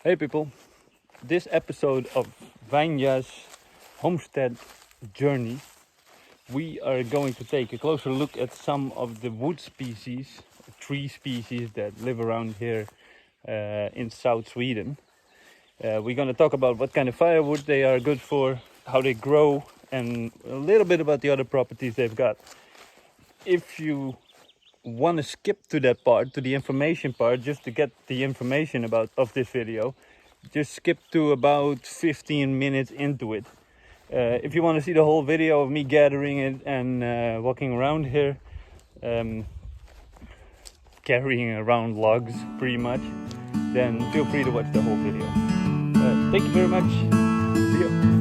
Hey people, this episode of Vanya's homestead journey, we are going to take a closer look at some of the wood species, tree species that live around here in South Sweden. We're going to talk about what kind of firewood they are good for, how they grow, and a little bit about the other properties they've got. If you want to skip to that part, to the information part, just to get the information of this video, just skip to about 15 minutes into it. If you want to see the whole video of me gathering it and walking around here, carrying around logs pretty much, then feel free to watch the whole video. Thank you very much. See you.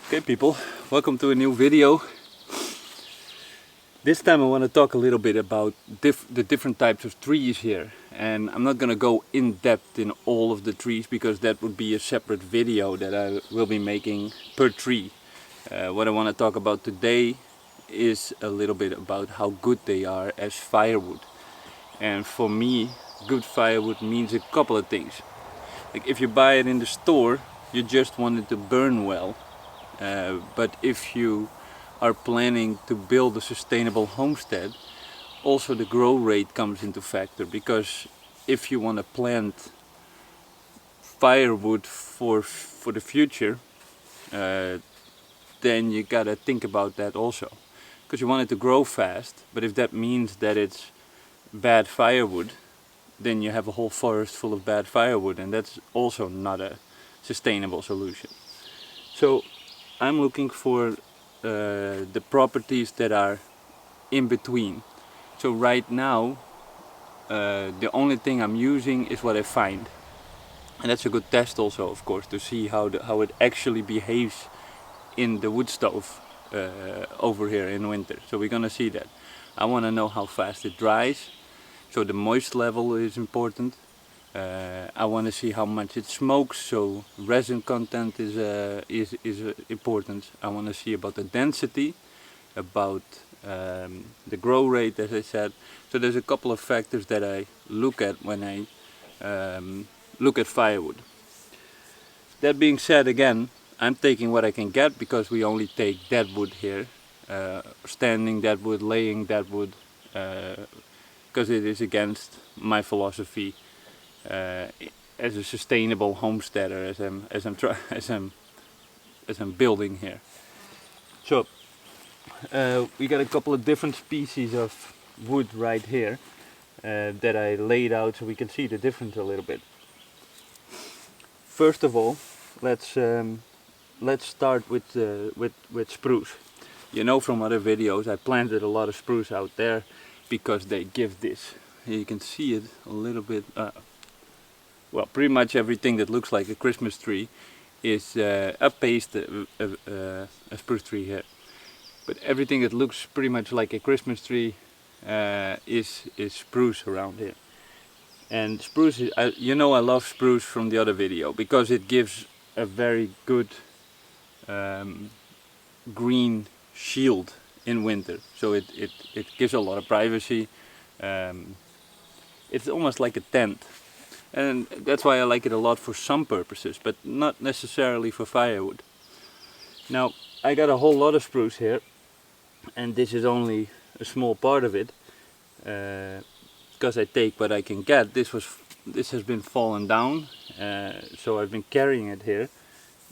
Okay people, welcome to a new video. This time I want to talk a little bit about the different types of trees here, and I'm not going to go in depth in all of the trees because that would be a separate video that I will be making per tree. What I want to talk about today is a little bit about how good they are as firewood. And for me, good firewood means a couple of things. Like if you buy it in the store, you just want it to burn well. But if you are planning to build a sustainable homestead, also the grow rate comes into factor, because if you want to plant firewood for the future, then you gotta think about that also, because you want it to grow fast. But if that means that it's bad firewood, then you have a whole forest full of bad firewood, and that's also not a sustainable solution. So I'm looking for the properties that are in between. So right now the only thing I'm using is what I find, and that's a good test also, of course, to see how it actually behaves in the wood stove over here in winter. So we're gonna see that. I want to know how fast it dries, so the moist level is important. I want to see how much it smokes, so resin content is important. I want to see about the density, about the grow rate, as I said. So there's a couple of factors that I look at when I look at firewood. That being said, again, I'm taking what I can get, because we only take dead wood here, standing dead wood, laying dead wood, because it is against my philosophy as a sustainable homesteader, as I'm building here. So we got a couple of different species of wood right here that I laid out so we can see the difference a little bit. First of all, let's start with spruce. You know from other videos, I planted a lot of spruce out there because they give this. You can see it a little bit. Well, pretty much everything that looks like a Christmas tree is a spruce tree here. But everything that looks pretty much like a Christmas tree is spruce around here. And spruce is, you know, I love spruce from the other video because it gives a very good green shield in winter. So it gives a lot of privacy. It's almost like a tent. And that's why I like it a lot for some purposes, but not necessarily for firewood. Now, I got a whole lot of spruce here, and this is only a small part of it, because I take what I can get. This has been fallen down, so I've been carrying it here,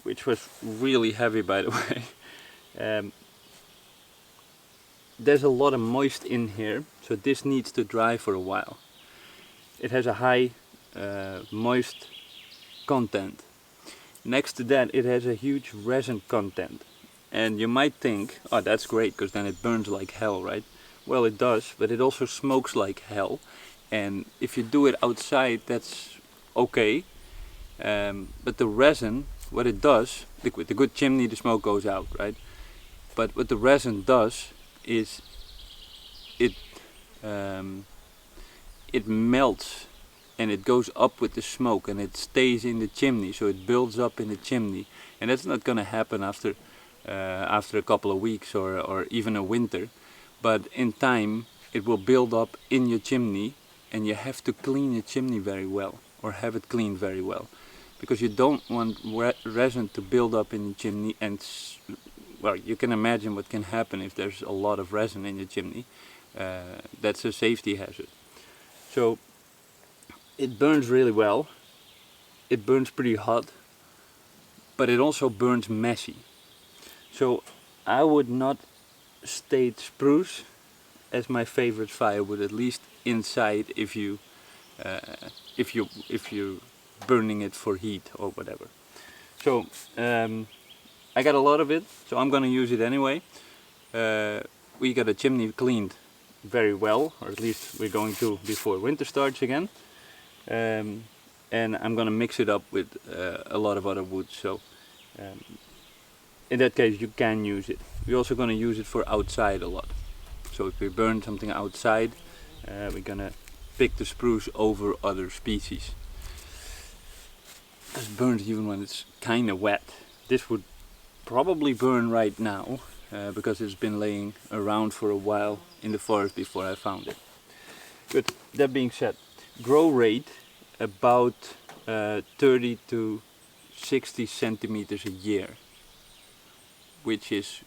which was really heavy, by the way. There's a lot of moist in here, so this needs to dry for a while. It has a high moist content. Next to that, it has a huge resin content. And you might think, oh, that's great, because then it burns like hell, right? Well, it does, but it also smokes like hell. And if you do it outside, that's okay. But the resin, what it does, with the good chimney, the smoke goes out, right? But what the resin does is it melts, and it goes up with the smoke, and it stays in the chimney, so it builds up in the chimney. And that's not going to happen after a couple of weeks or even a winter, but in time it will build up in your chimney, and you have to clean your chimney very well, or have it cleaned very well, because you don't want resin to build up in your chimney. And well, you can imagine what can happen if there's a lot of resin in your chimney. That's a safety hazard. So it burns really well, it burns pretty hot, but it also burns messy. So I would not state spruce as my favorite firewood, at least inside, if you're burning it for heat or whatever. So I got a lot of it, so I'm gonna use it anyway. We got a chimney cleaned very well, or at least we're going to before winter starts again. And I'm gonna mix it up with a lot of other wood. So in that case you can use it. We're also going to use it for outside a lot. So if we burn something outside, we're going to pick the spruce over other species. It burns even when it's kind of wet. This would probably burn right now because it's been laying around for a while in the forest before I found it. Good. That being said, grow rate about 30 to 60 centimeters a year, which is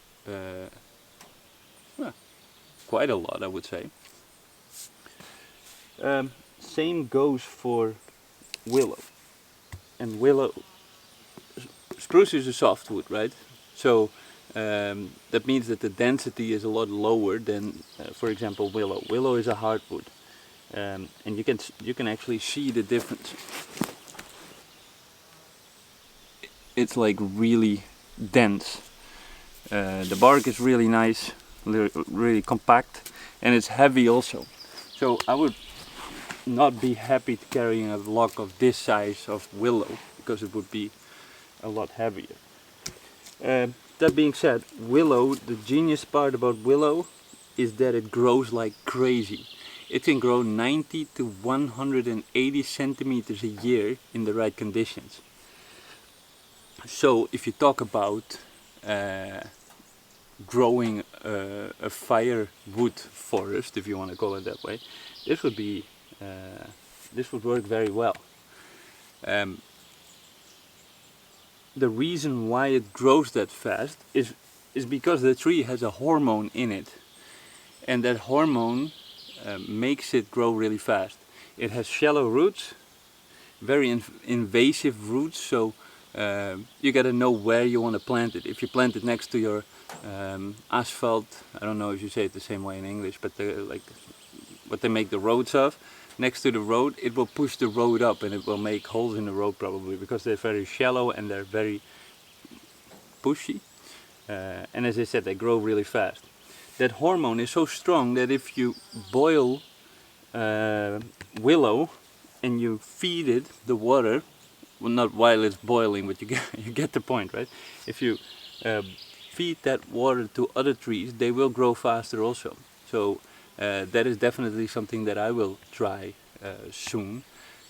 well, quite a lot, I would say. Same goes for willow. And willow, spruce is a softwood, right? So that means that the density is a lot lower than, for example, willow. Willow is a hardwood, and you can actually see the difference. It's like really dense. The bark is really nice, really compact, and it's heavy also. So I would not be happy carrying a log of this size of willow because it would be a lot heavier. That being said, willow, the genius part about willow is that it grows like crazy. It can grow 90 to 180 centimeters a year in the right conditions. So if you talk about growing a firewood forest, if you want to call it that way, this would work very well. The reason why it grows that fast is because the tree has a hormone in it, and that hormone makes it grow really fast. It has shallow roots, very invasive roots, so you gotta know where you want to plant it. If you plant it next to your asphalt, I don't know if you say it the same way in English, but like what they make the roads of, next to the road, it will push the road up and it will make holes in the road probably because they're very shallow and they're very pushy. And as I said, they grow really fast. That hormone is so strong that if you boil willow and you feed it the water, well, not while it's boiling, but you get the point, right? If you feed that water to other trees, they will grow faster also. So that is definitely something that I will try soon,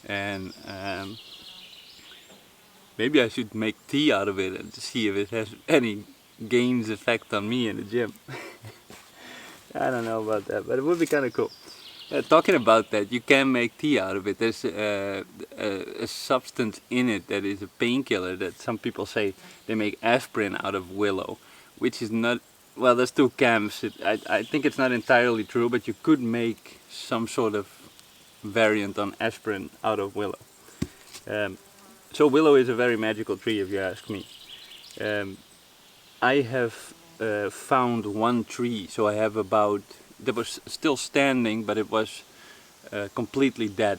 and maybe I should make tea out of it and see if it has any gains effect on me in the gym. I don't know about that, but it would be kind of cool. Talking about that, you can make tea out of it. There's a substance in it that is a painkiller that some people say they make aspirin out of willow, which is not, well, there's two camps. I think it's not entirely true, but you could make some sort of variant on aspirin out of willow. So willow is a very magical tree if you ask me. I have found one tree, so I have about, that was still standing, but it was completely dead.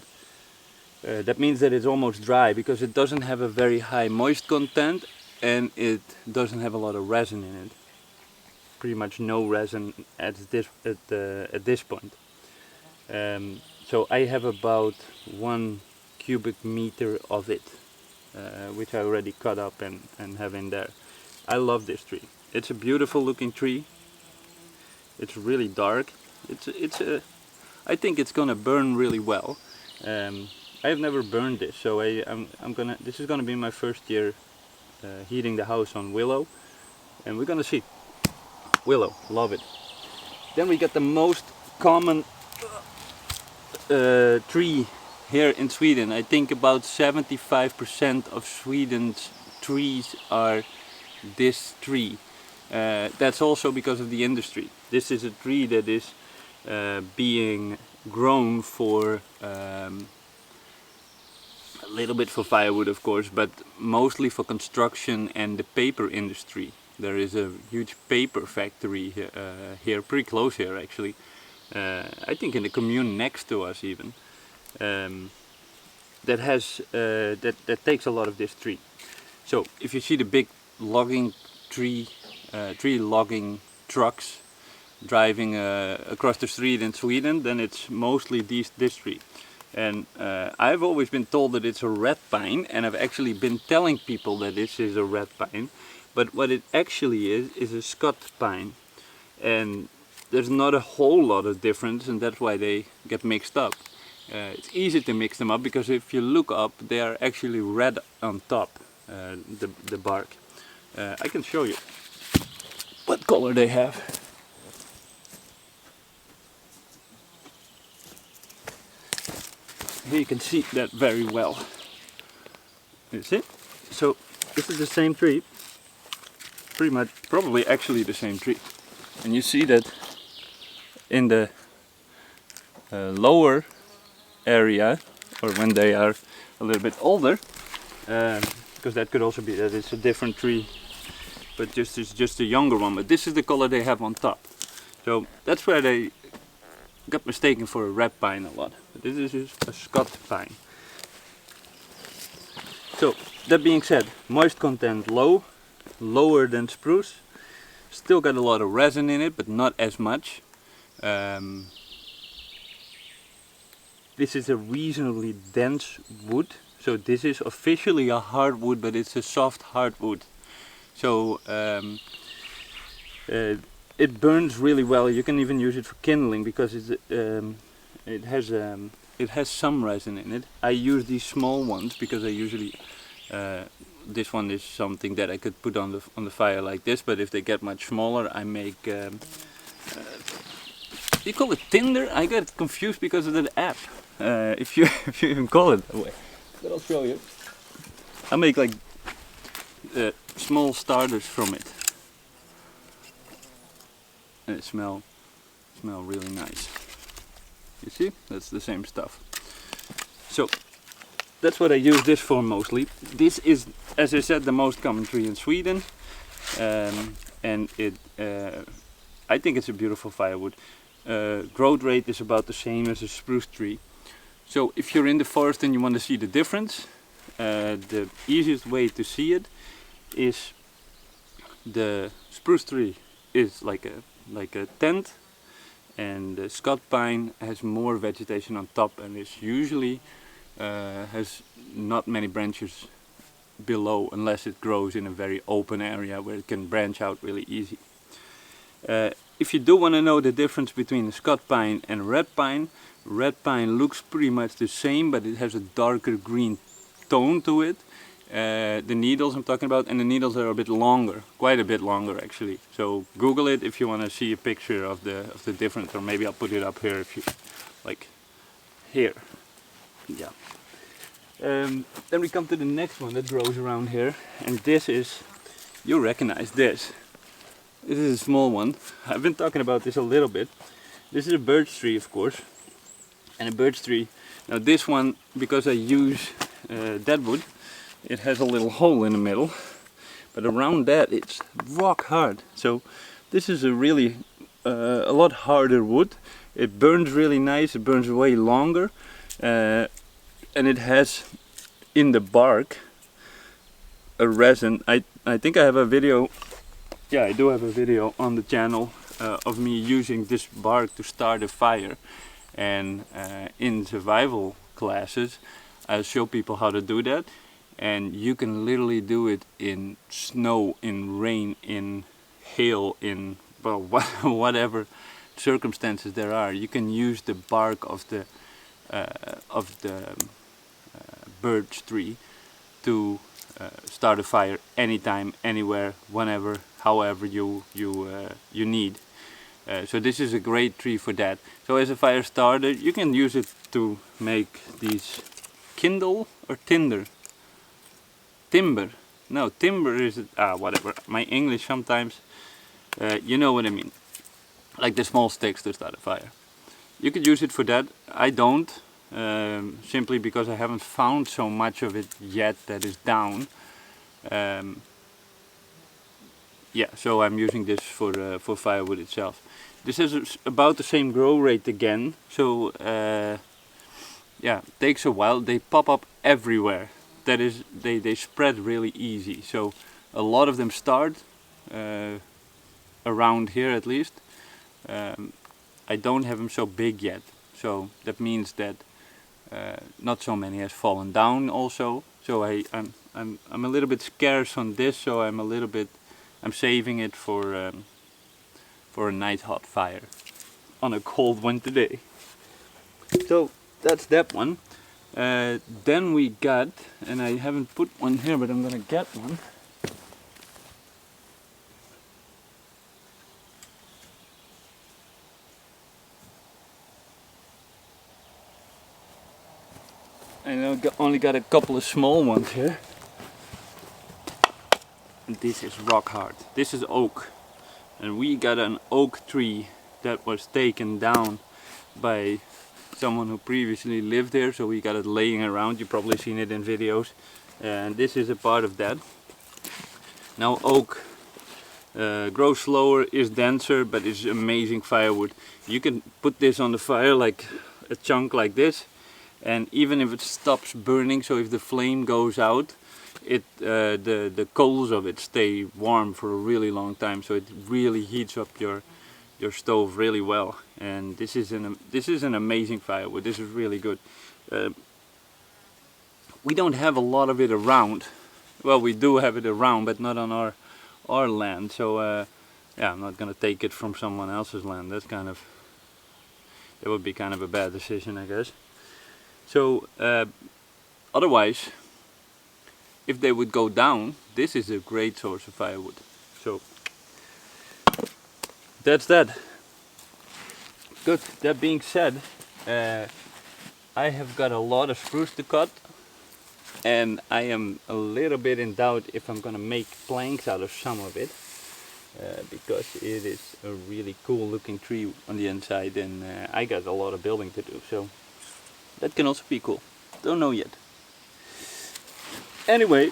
That means that it's almost dry because it doesn't have a very high moist content and it doesn't have a lot of resin in it. Pretty much no resin at this point. So I have about 1 cubic meter of it, which I already cut up and have in there. I love this tree. It's a beautiful looking tree. It's really dark. I think it's gonna burn really well. I have never burned this, so this is gonna be my first year heating the house on willow, and we're gonna see. Willow, love it. Then we got the most common tree here in Sweden. I think about 75% of Sweden's trees are this tree. That's also because of the industry. This is a tree that is being grown for a little bit for firewood, of course, but mostly for construction and the paper industry. There is a huge paper factory here, pretty close here actually. I think in the commune next to us even. That takes a lot of this tree. So if you see the big logging tree logging trucks driving across the street in Sweden, then it's mostly this tree. And I've always been told that it's a red pine, and I've actually been telling people that this is a red pine, but what it actually is a Scot pine, and there's not a whole lot of difference, and that's why they get mixed up. It's easy to mix them up because if you look up, they are actually red on top, the bark. I can show you what color they have. Here you can see that very well. You see? So this is the same tree, pretty much, probably actually the same tree. And you see that in the lower area, or when they are a little bit older, because that could also be that it's a different tree, but it's just a younger one. But this is the color they have on top. So that's where they got mistaken for a red pine a lot. But this is just a Scot pine. So that being said, moist content low, lower than spruce. Still got a lot of resin in it, but not as much. This is a reasonably dense wood. So this is officially a hardwood, but it's a soft hardwood. So it burns really well. You can even use it for kindling because it has some resin in it. I use these small ones because I usually this one is something that I could put on the fire like this. But if they get much smaller, I make. You call it tinder? I get confused because of the app. If you even call it that way. But I'll show you. I make like small starters from it. And it smell really nice. You see? That's the same stuff. So that's what I use this for mostly. This is, as I said, the most common tree in Sweden, and I think it's a beautiful firewood. Growth rate is about the same as a spruce tree. So if you're in the forest and you want to see the difference, the easiest way to see it is the spruce tree is like a tent, and the Scot pine has more vegetation on top and is usually has not many branches below unless it grows in a very open area where it can branch out really easy. If you do want to know the difference between a Scot pine and a red pine looks pretty much the same, but it has a darker green tone to it. The needles I'm talking about, and the needles are a bit longer, quite a bit longer actually. So Google it if you want to see a picture of the difference, or maybe I'll put it up here if you like. Here, yeah. Then we come to the next one that grows around here, and this is, you recognize this. This is a small one. I've been talking about this a little bit. This is a birch tree, of course, and a birch tree. Now this one, because I use deadwood, it has a little hole in the middle, but around that it's rock hard. So this is a really a lot harder wood. It burns really nice. It burns way longer, and it has in the bark a resin. I think I have a video. Yeah, I do have a video on the channel of me using this bark to start a fire, and in survival classes I'll show people how to do that, and you can literally do it in snow, in rain, in hail, in well, whatever circumstances there are. You can use the bark of the birch tree to start a fire anytime, anywhere, whenever, however you need. So this is a great tree for that. So as a fire starter, you can use it to make these kindle or tinder. Timber. No, timber is whatever. My English sometimes, you know what I mean. Like the small sticks to start a fire. You could use it for that. I don't. Simply because I haven't found so much of it yet that is down. Yeah, so I'm using this for firewood itself. This has about the same grow rate again, so yeah, takes a while. They pop up everywhere. That is, they spread really easy. So a lot of them start around here at least. I don't have them so big yet, so that means that not so many has fallen down also. So I'm a little bit scarce on this, so I'm a little bit I'm saving it for a nice hot fire on a cold winter day. So that's that one. Then we got, and I haven't put one here, but I'm gonna get one. And I only got a couple of small ones here. And this is rock hard. This is oak. And we got an oak tree that was taken down by someone who previously lived here. So we got it laying around. You've probably seen it in videos. And this is a part of that. Now oak grows slower, is denser, but is amazing firewood. You can put this on the fire like a chunk like this. And even if it stops burning, so if the flame goes out, the coals of it stay warm for a really long time. So it really heats up your stove really well. And this is an amazing firewood. This is really good. We don't have a lot of it around. Well, we do have it around, but not on our land. So yeah, I'm not gonna take it from someone else's land. That would be kind of a bad decision, I guess. So otherwise, if they would go down, this is a great source of firewood. So that's that. Good. That being said, I have got a lot of spruce to cut, and I am a little bit in doubt if I'm gonna make planks out of some of it, because it is a really cool looking tree on the inside, and I got a lot of building to do. So that can also be cool. Don't know yet. Anyway,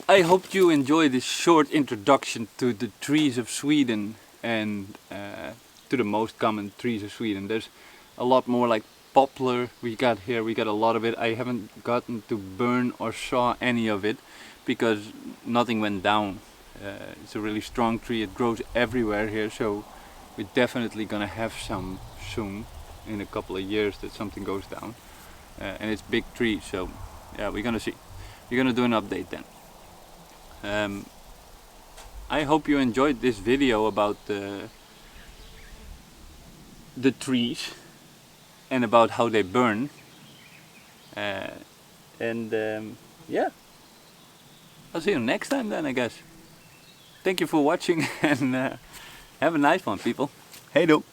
I hope you enjoy this short introduction to the trees of Sweden and to the most common trees of Sweden. There's a lot more, like poplar we got here. We got a lot of it. I haven't gotten to burn or saw any of it because nothing went down. It's a really strong tree. It grows everywhere here, so we're definitely gonna have some soon. In a couple of years that something goes down, and it's big tree, so yeah, we're gonna see. We're gonna do an update then. I hope you enjoyed this video about the trees and about how they burn, and yeah, I'll see you next time then, I guess. Thank you for watching, and have a nice one, people. Hey do.